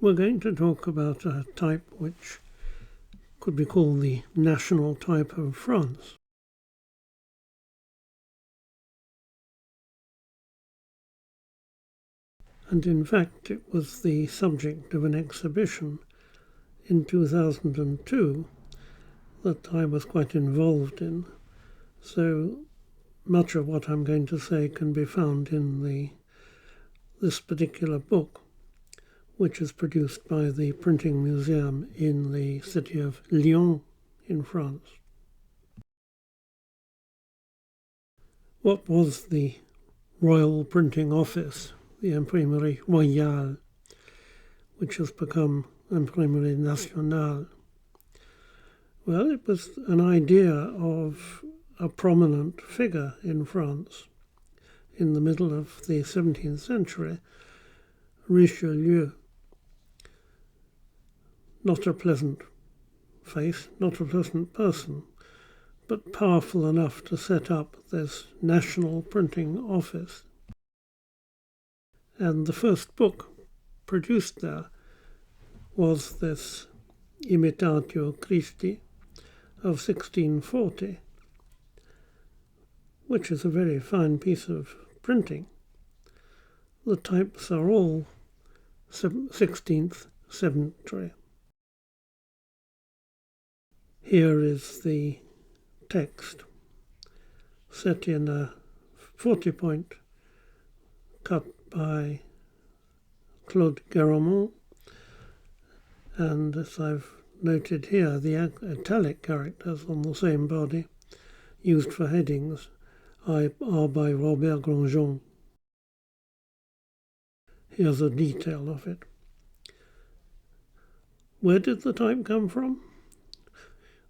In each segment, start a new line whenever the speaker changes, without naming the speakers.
We're going to talk about a type which could be called the national type of France. And in fact, it was the subject of an exhibition in 2002 that I was quite involved in. So much of what I'm going to say can be found in this particular book, which is produced by the Printing Museum in the city of Lyon in France. What was the Royal Printing Office, the Imprimerie Royale, which has become Imprimerie Nationale? Well, it was an idea of a prominent figure in France in the middle of the 17th century, Richelieu. Not a pleasant face, not a pleasant person, but powerful enough to set up this national printing office. And the first book produced there was this Imitatio Christi of 1640, which is a very fine piece of printing. The types are all 16th century. Here is the text set in a 40-point cut by Claude Garamond, and as I've noted here, the italic characters on the same body used for headings are by Robert Grandjean. Here's a detail of it. Where did the type come from?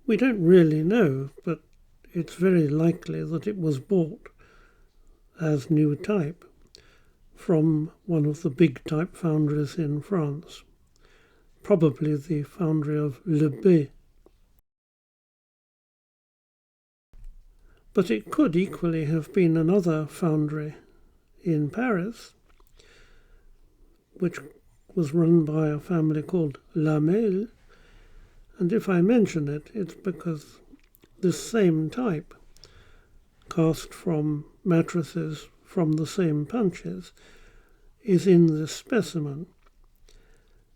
We don't really know, but it's very likely that it was bought as new type from one of the big type foundries in France, probably the foundry of Le Bay. But it could equally have been another foundry in Paris, which was run by a family called Lamel. And if I mention it, it's because this same type, cast from matrices from the same punches, is in this specimen.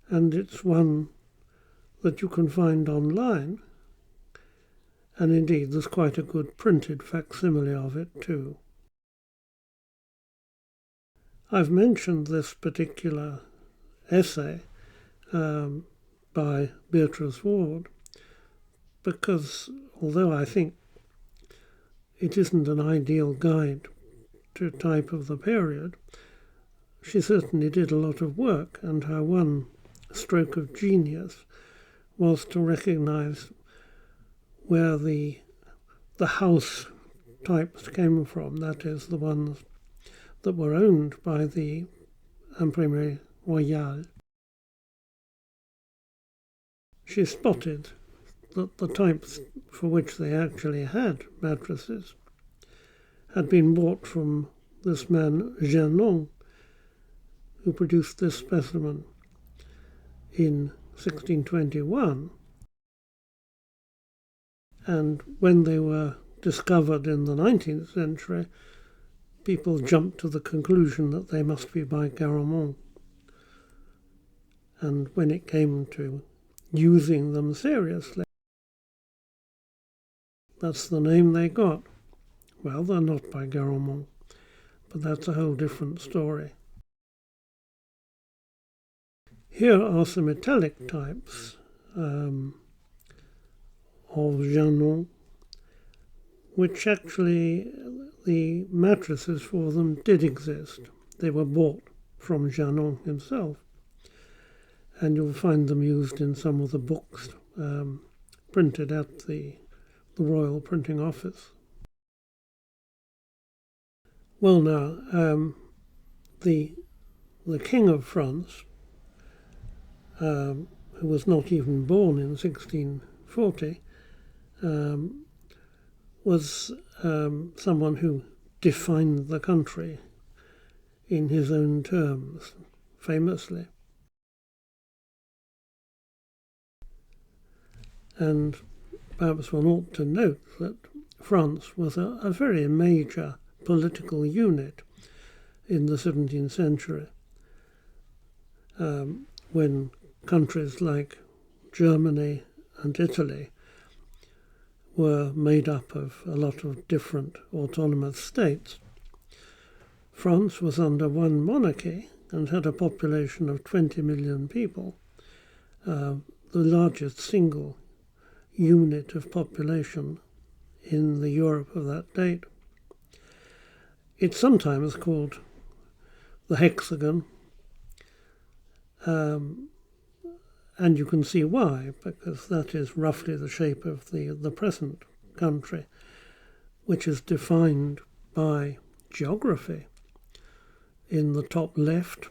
And it's one that you can find online. And indeed, there's quite a good printed facsimile of it too. I've mentioned this particular essay by Beatrice Ward because, although I think it isn't an ideal guide to type of the period, she certainly did a lot of work, and her one stroke of genius was to recognize where the house types came from, that is, the ones that were owned by the Imprimerie Royale. She spotted that the types for which they actually had matrices had been bought from this man Genon, who produced this specimen in 1621. And when they were discovered in the 19th century, people jumped to the conclusion that they must be by Garamond. And when it came to using them seriously, that's the name they got. Well, they're not by Garamond, but that's a whole different story. Here are some italic types of Genon, which actually the matrices for them did exist. They were bought from Genon himself, and you'll find them used in some of the books printed at the Royal Printing Office. Well, now, the King of France, who was not even born in 1640, was someone who defined the country in his own terms, famously. And perhaps one ought to note that France was a very major political unit in the 17th century, when countries like Germany and Italy were made up of a lot of different autonomous states. France was under one monarchy and had a population of 20 million people, the largest single unit of population in the Europe of that date. It's sometimes called the hexagon, and you can see why, because that is roughly the shape of the present country, which is defined by geography. In the top left,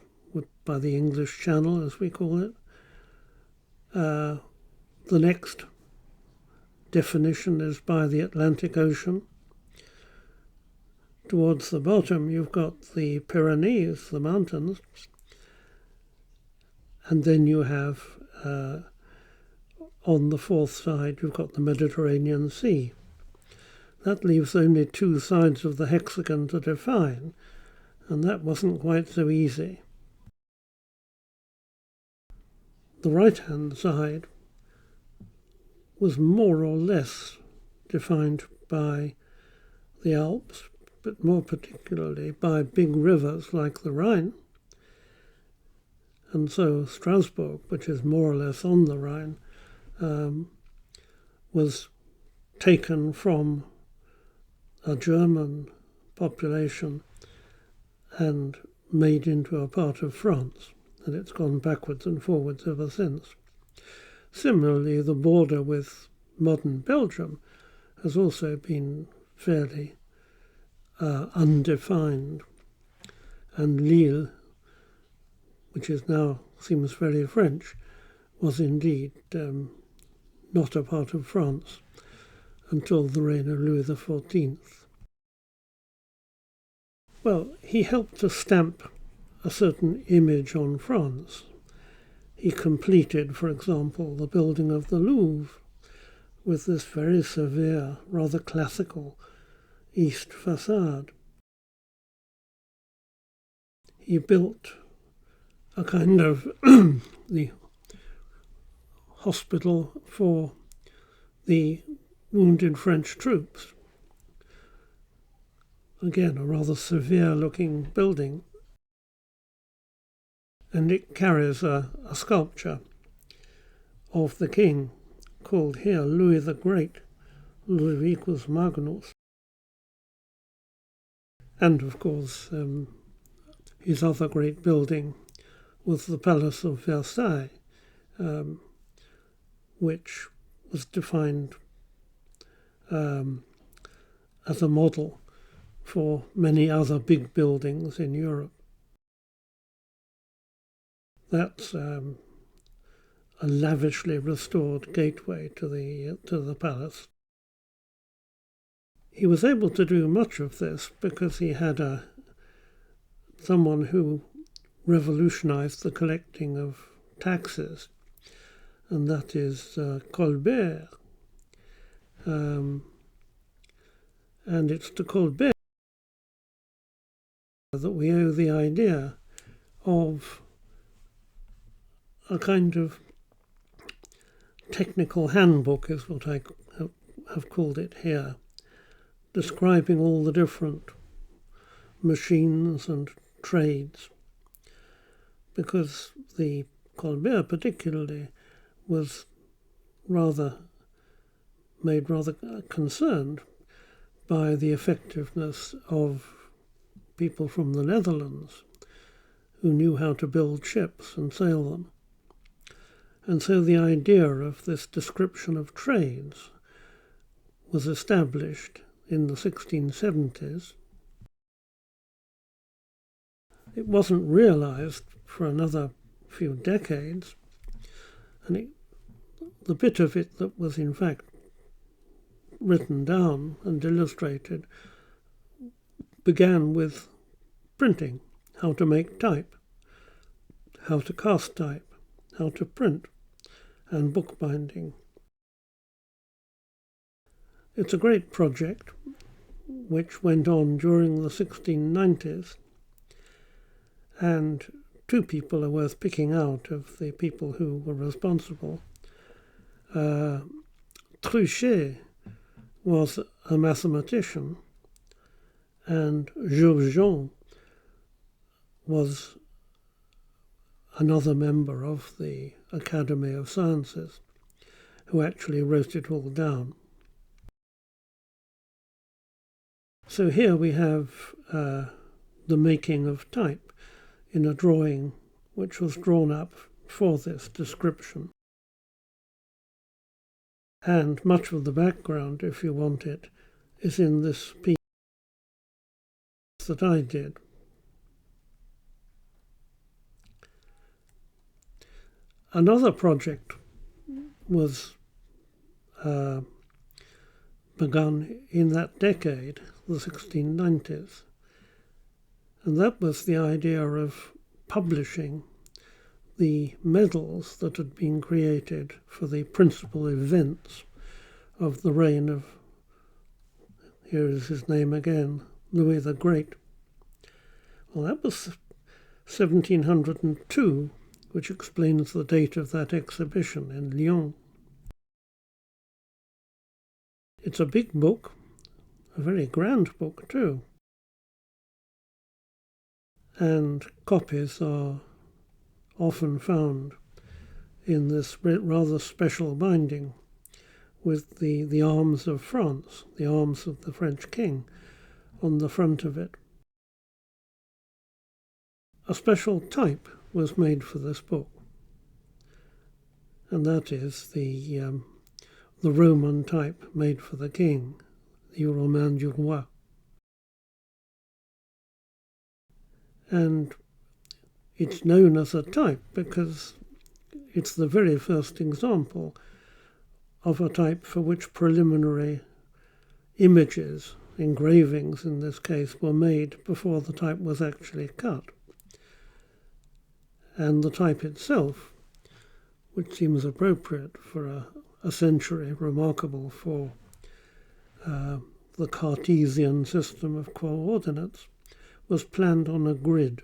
by the English Channel, as we call it. The next definition is by the Atlantic Ocean. Towards the bottom, you've got the Pyrenees, the mountains, and then you have, on the fourth side, you've got the Mediterranean Sea. That leaves only two sides of the hexagon to define, and that wasn't quite so easy. The right-hand side was more or less defined by the Alps, but more particularly by big rivers like the Rhine. And so Strasbourg, which is more or less on the Rhine, was taken from a German population and made into a part of France, and it's gone backwards and forwards ever since. Similarly, the border with modern Belgium has also been fairly undefined, and Lille, which is now seems very French, was indeed not a part of France until the reign of Louis XIV. Well, he helped to stamp a certain image on France. He completed, for example, the building of the Louvre with this very severe, rather classical east facade. He built a kind of the hospital for the wounded French troops. Again, a rather severe-looking building. And it carries a sculpture of the king, called here Louis the Great, Ludovicus Magnus. And, of course, his other great building was the Palace of Versailles, which was defined as a model for many other big buildings in Europe. That's a lavishly restored gateway to the palace. He was able to do much of this because he had someone who revolutionized the collecting of taxes, and that is Colbert. And it's to Colbert that we owe the idea of a kind of technical handbook, is what I have called it here, describing all the different machines and trades, because the Colbert particularly was rather concerned by the effectiveness of people from the Netherlands who knew how to build ships and sail them. And so the idea of this description of trades was established in the 1670s. It wasn't realized for another few decades, and the bit of it that was in fact written down and illustrated began with printing, how to make type, how to cast type, how to print, and bookbinding. It's a great project which went on during the 1690s, and two people are worth picking out of the people who were responsible. Truchet was a mathematician, and Jourjean was another member of the Academy of Sciences, who actually wrote it all down. So here we have the making of type in a drawing which was drawn up for this description. And much of the background, if you want it, is in this piece that I did. Another project was begun in that decade, the 1690s, and that was the idea of publishing the medals that had been created for the principal events of the reign of, here is his name again, Louis the Great. Well, that was 1702, which explains the date of that exhibition in Lyon. It's a big book, a very grand book too, and copies are often found in this rather special binding with the arms of France, the arms of the French king, on the front of it. A special type was made for this book, and that is the Roman type made for the king, the Romain du Roi. And it's known as a type because it's the very first example of a type for which preliminary images, engravings in this case, were made before the type was actually cut. And the type itself, which seems appropriate for a century, remarkable for the Cartesian system of coordinates, was planned on a grid,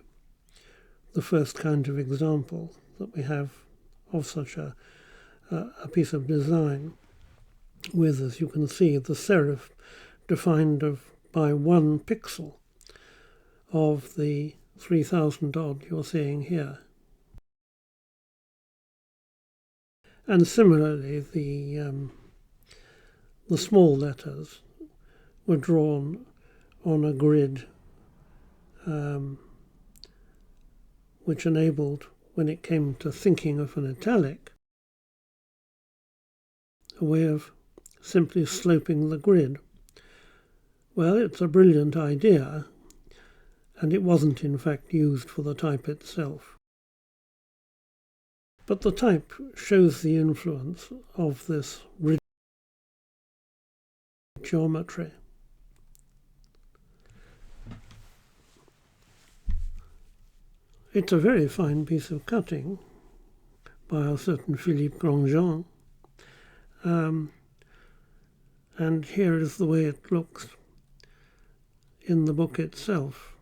the first kind of example that we have of such a piece of design, with, as you can see, the serif defined by 1 pixel of the 3,000 odd you're seeing here. And similarly, the small letters were drawn on a grid which enabled, when it came to thinking of an italic, a way of simply sloping the grid. Well, it's a brilliant idea, and it wasn't in fact used for the type itself. But the type shows the influence of this rigid geometry. It's a very fine piece of cutting by a certain Philippe Grandjean. And here is the way it looks in the book itself.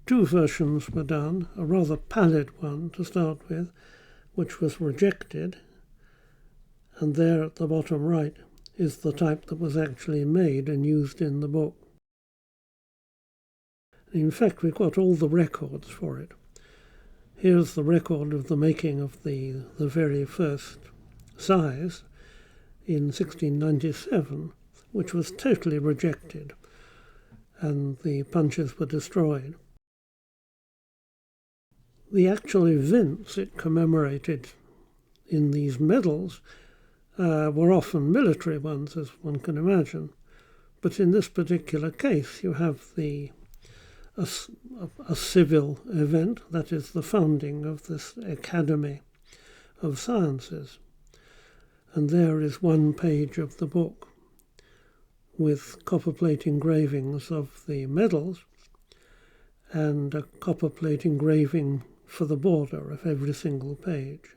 2 versions were done, a rather pallid one to start with, which was rejected, and there at the bottom right is the type that was actually made and used in the book. In fact, we've got all the records for it. Here's the record of the making of the very first size in 1697, which was totally rejected, and the punches were destroyed. The actual events it commemorated in these medals were often military ones, as one can imagine. But in this particular case, you have a civil event, that is the founding of this Academy of Sciences. And there is 1 page of the book with copperplate engravings of the medals and a copperplate engraving for the border of every single page.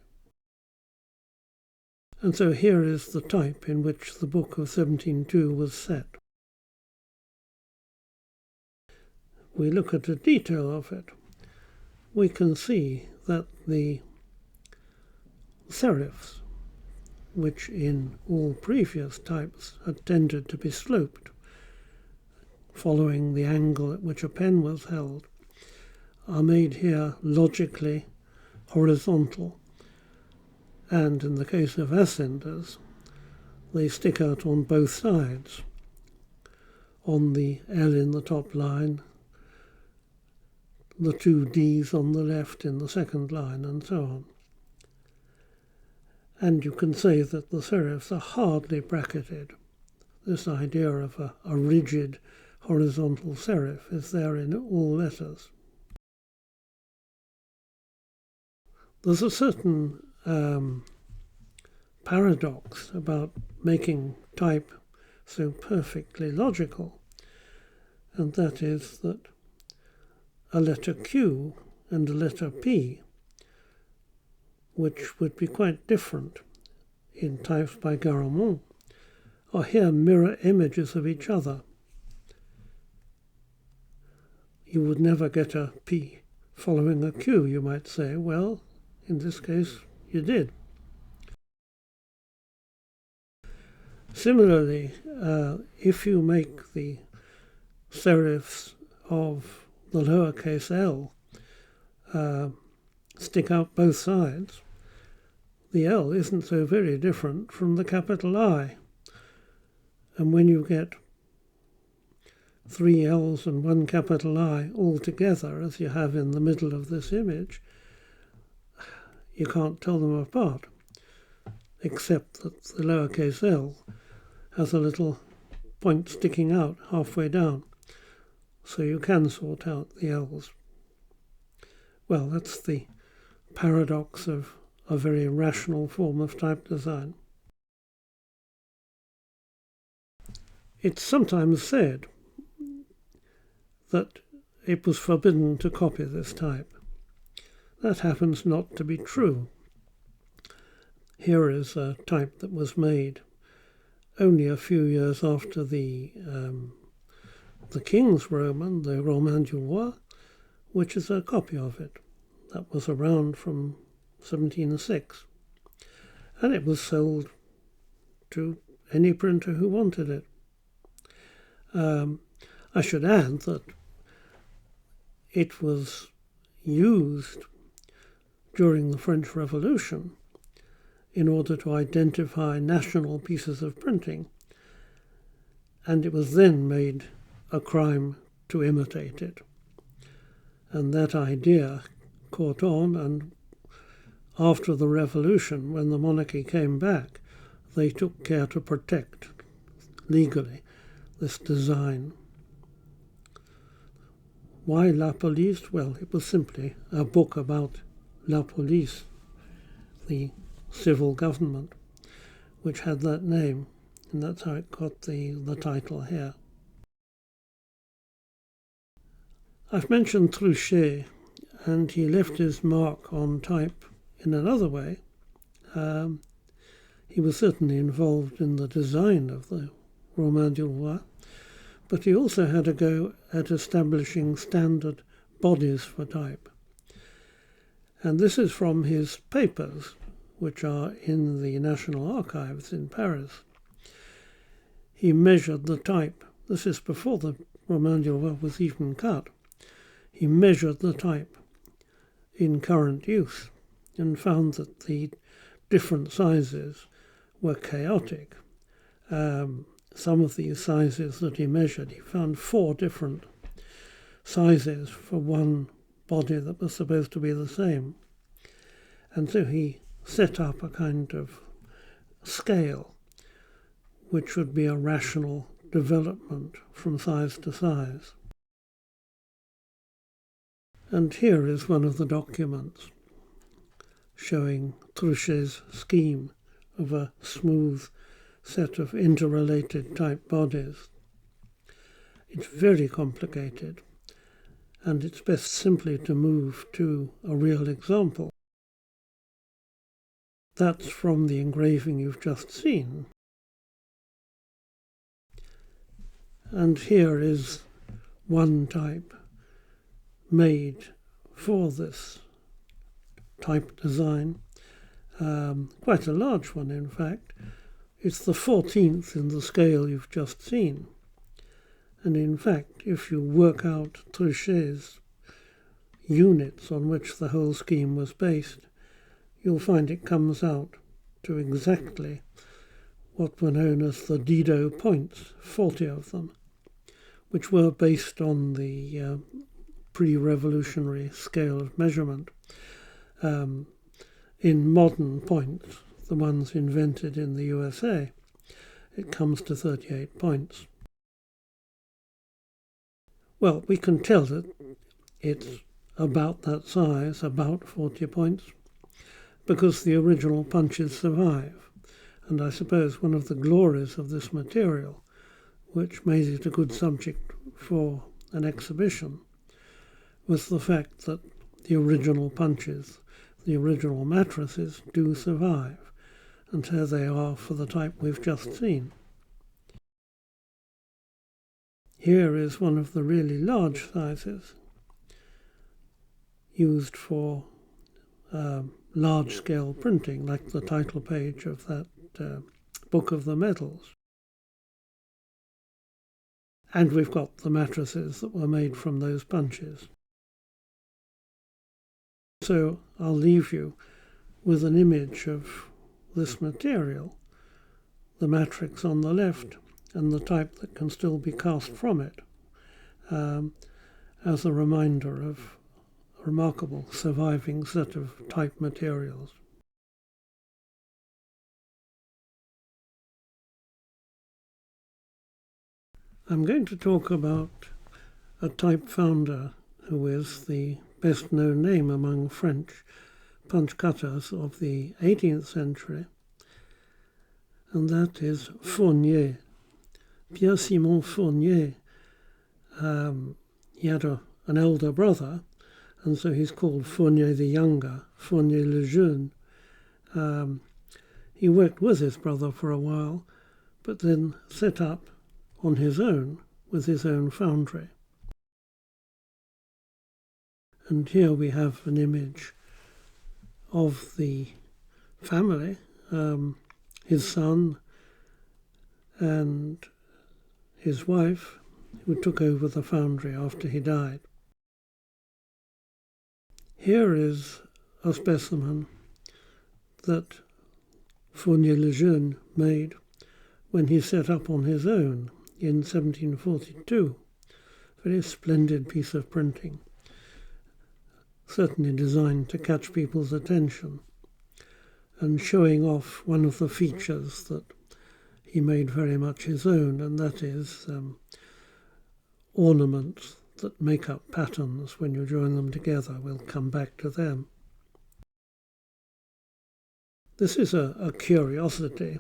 And so here is the type in which the book of 17.2 was set. We look at a detail of it. We can see that the serifs, which in all previous types had tended to be sloped, following the angle at which a pen was held, are made here logically horizontal, and in the case of ascenders, they stick out on both sides, on the L in the top line, the two D's on the left in the second line, and so on. And you can say that the serifs are hardly bracketed. This idea of a rigid horizontal serif is there in all letters. There's a certain paradox about making type so perfectly logical, and that is that a letter Q and a letter P, which would be quite different in types by Garamond, are here mirror images of each other. You would never get a P following a Q, you might say. Well, in this case, you did. Similarly, if you make the serifs of the lowercase l stick out both sides, the L isn't so very different from the capital I. And when you get three L's and one capital I all together, as you have in the middle of this image, you can't tell them apart, except that the lowercase l has a little point sticking out halfway down, so you can sort out the L's. Well, that's the paradox of a very rational form of type design. It's sometimes said that it was forbidden to copy this type. That happens not to be true. Here is a type that was made only a few years after the King's Roman, the Roman du Roi, which is a copy of it. That was around from 1706. And it was sold to any printer who wanted it. I should add that it was used during the French Revolution in order to identify national pieces of printing, and it was then made a crime to imitate it. And that idea caught on, and after the Revolution, when the monarchy came back, they took care to protect legally this design. Why La Police? Well, it was simply a book about La Police, the civil government, which had that name, and that's how it got the title here. I've mentioned Truchet, and he left his mark on type in another way. He was certainly involved in the design of the Roman du Roi, but he also had a go at establishing standard bodies for type. And this is from his papers, which are in the National Archives in Paris. He measured the type. This is before the Roman du Roi was even cut. He measured the type in current use and found that the different sizes were chaotic. Some of these sizes that he measured, he found 4 different sizes for one body that was supposed to be the same. And so he set up a kind of scale which would be a rational development from size to size. And here is one of the documents showing Truchet's scheme of a smooth set of interrelated type bodies. It's very complicated, and it's best simply to move to a real example. That's from the engraving you've just seen. And here is one type made for this type design, quite a large one in fact. It's the 14th in the scale you've just seen. And in fact, if you work out Trichet's units on which the whole scheme was based, you'll find it comes out to exactly what were known as the Didot points, 40 of them, which were based on the pre-revolutionary scale of measurement. In modern points, the ones invented in the USA, it comes to 38 points. Well, we can tell that it's about that size, about 40 points, because the original punches survive. And I suppose one of the glories of this material, which made it a good subject for an exhibition, was the fact that the original punches, the original matrices, do survive. And here they are for the type we've just seen. Here is one of the really large sizes used for large-scale printing, like the title page of that Book of the Medals. And we've got the matrices that were made from those punches. So I'll leave you with an image of this material, the matrix on the left, and the type that can still be cast from it, as a reminder of a remarkable surviving set of type materials. I'm going to talk about a type founder who is the best known name among French punch cutters of the 18th century, and that is Fournier. Pierre-Simon Fournier, he had an elder brother, and so he's called Fournier the Younger, Fournier le Jeune. He worked with his brother for a while, but then set up on his own with his own foundry. And here we have an image of the family, his son and his wife, who took over the foundry after he died. Here is a specimen that Fournier le Jeune made when he set up on his own in 1742. Very splendid piece of printing, certainly designed to catch people's attention and showing off one of the features that he made very much his own, and that is ornaments that make up patterns when you join them together. We'll come back to them. This is a curiosity.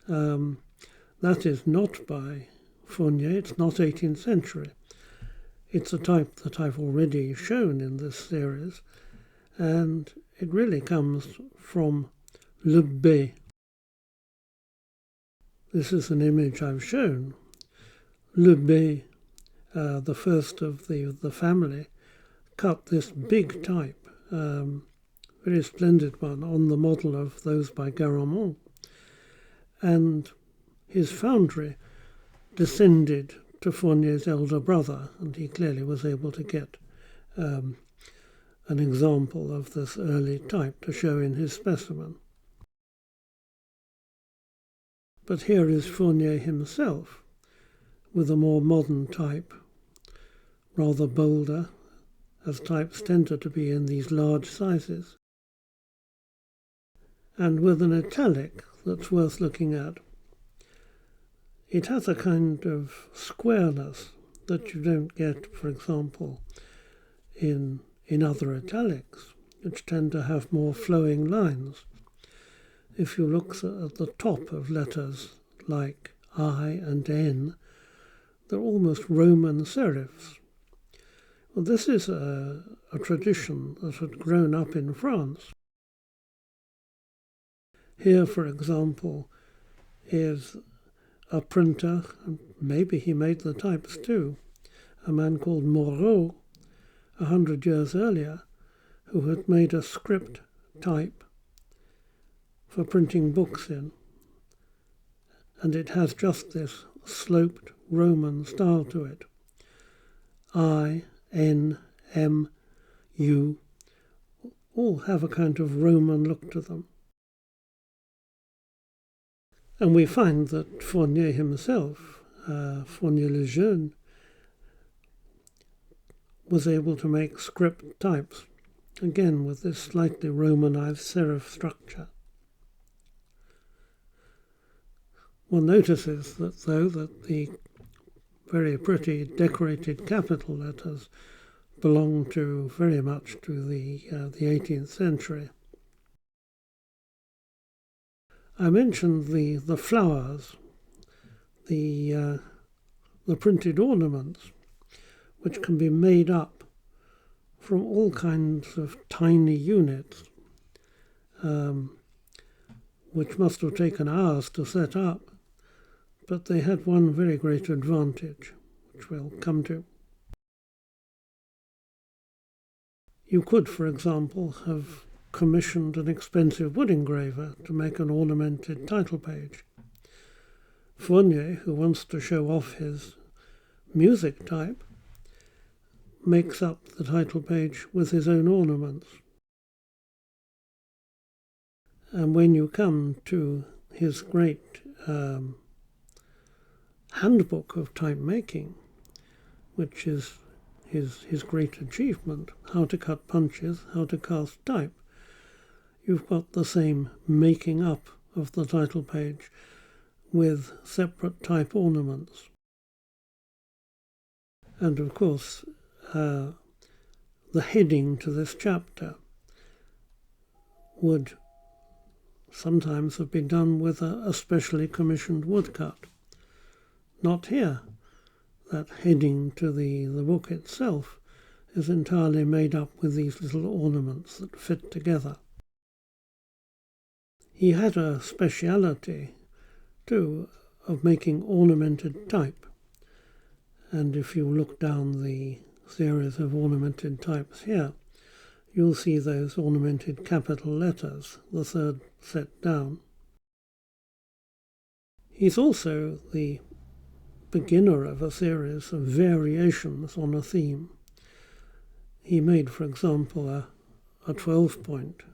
That is not by Fournier, it's not 18th century. It's a type that I've already shown in this series, and it really comes from Le B. This is an image I've shown. Le B, the first of the family, cut this big type, very splendid one, on the model of those by Garamond. And his foundry descended to Fournier's elder brother, and he clearly was able to get an example of this early type to show in his specimen. But here is Fournier himself, with a more modern type, rather bolder, as types tended to be in these large sizes, and with an italic that's worth looking at. It has a kind of squareness that you don't get, for example, in other italics, which tend to have more flowing lines. If you look at the top of letters like I and N, they're almost Roman serifs. Well, this is a tradition that had grown up in France. Here, for example, is a printer, and maybe he made the types too, a man called Moreau, 100 years earlier, who had made a script type for printing books in. And it has just this sloped Roman style to it. I, N, M, U, all have a kind of Roman look to them. And we find that Fournier himself, Fournier le Jeune, was able to make script types, again with this slightly Romanized serif structure. One notices that though that the very pretty decorated capital letters belong to very much to the 18th century. I mentioned the flowers, the printed ornaments, which can be made up from all kinds of tiny units, which must have taken hours to set up, but they had one very great advantage, which we'll come to. You could, for example, have commissioned an expensive wood engraver to make an ornamented title page. Fournier, who wants to show off his music type, makes up the title page with his own ornaments. And when you come to his great handbook of type making, which is his great achievement, how to cut punches, how to cast type, you've got the same making up of the title page with separate type ornaments. And of course, the heading to this chapter would sometimes have been done with a specially commissioned woodcut. Not here. That heading to the book itself is entirely made up with these little ornaments that fit together. He had a speciality, too, of making ornamented type. And if you look down the series of ornamented types here, you'll see those ornamented capital letters, the third set down. He's also the beginner of a series of variations on a theme. He made, for example, a 12-point,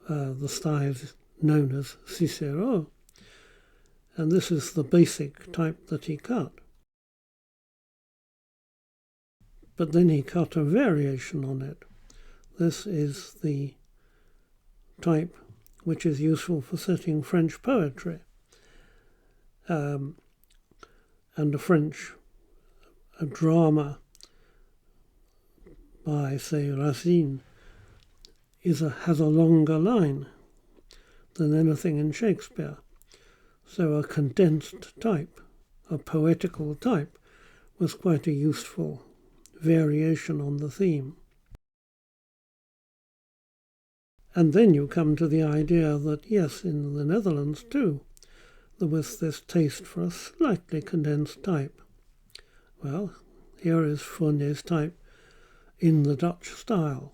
the style known as Cicero, and this is the basic type that he cut. But then he cut a variation on it. This is the type which is useful for setting French poetry. And a drama by, say, Racine has a longer line than anything in Shakespeare. So a condensed type, a poetical type, was quite a useful variation on the theme. And then you come to the idea that, yes, in the Netherlands too, there was this taste for a slightly condensed type. Well, here is Fournier's type in the Dutch style,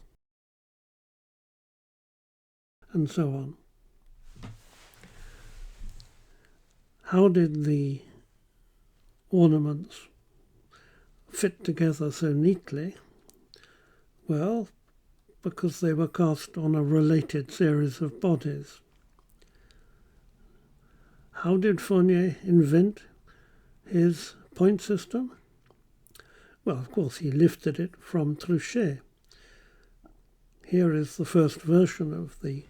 and so on. How did the ornaments fit together so neatly? Well, because they were cast on a related series of bodies. How did Fournier invent his point system? Well, of course, he lifted it from Truchet. Here is the first version of the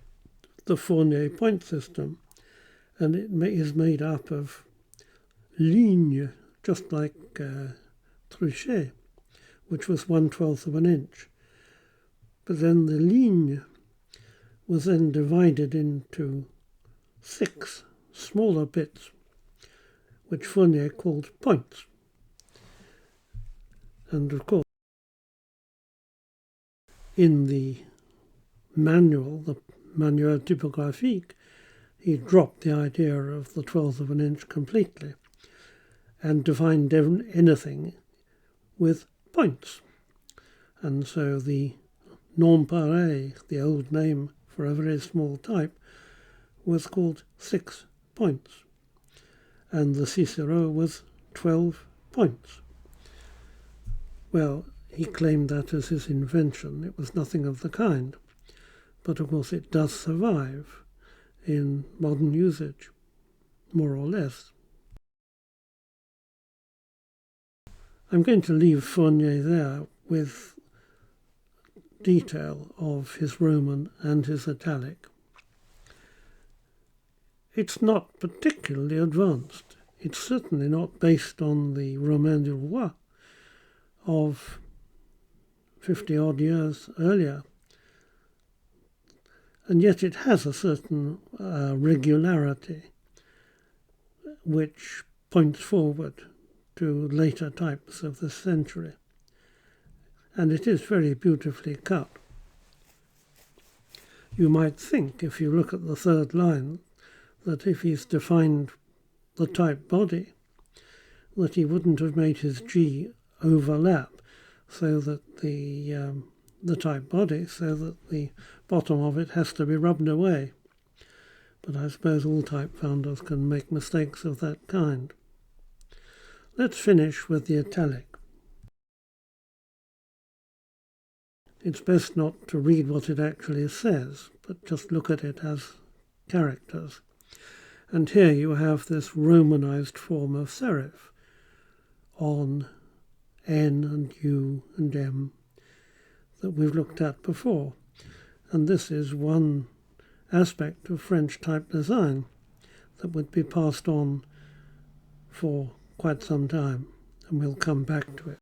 Fournier point system, and it is made up of lignes, just like Truchet, which was 1/12 of an inch. But then the ligne was then divided into 6 smaller bits, which Fournier called points. And of course, in the manual, the Manuel Typographique, he dropped the idea of the 1/12 of an inch completely and defined anything with points. And so the norme pare, the old name for a very small type, was called 6 points. And the Cicero was 12 points. Well, he claimed that as his invention. It was nothing of the kind. But of course it does survive in modern usage, more or less. I'm going to leave Fournier there with detail of his Roman and his italic. It's not particularly advanced. It's certainly not based on the Romain du Roi of 50-odd years earlier. And yet it has a certain regularity which points forward to later types of this century. And it is very beautifully cut. You might think, if you look at the third line, that if he's defined the type body, that he wouldn't have made his G overlap so that the type body, so that the bottom of it has to be rubbed away. But I suppose all type founders can make mistakes of that kind. Let's finish with the italic. It's best not to read what it actually says, but just look at it as characters. And here you have this Romanized form of serif on N and U and M that we've looked at before. And this is one aspect of French type design that would be passed on for quite some time, and we'll come back to it.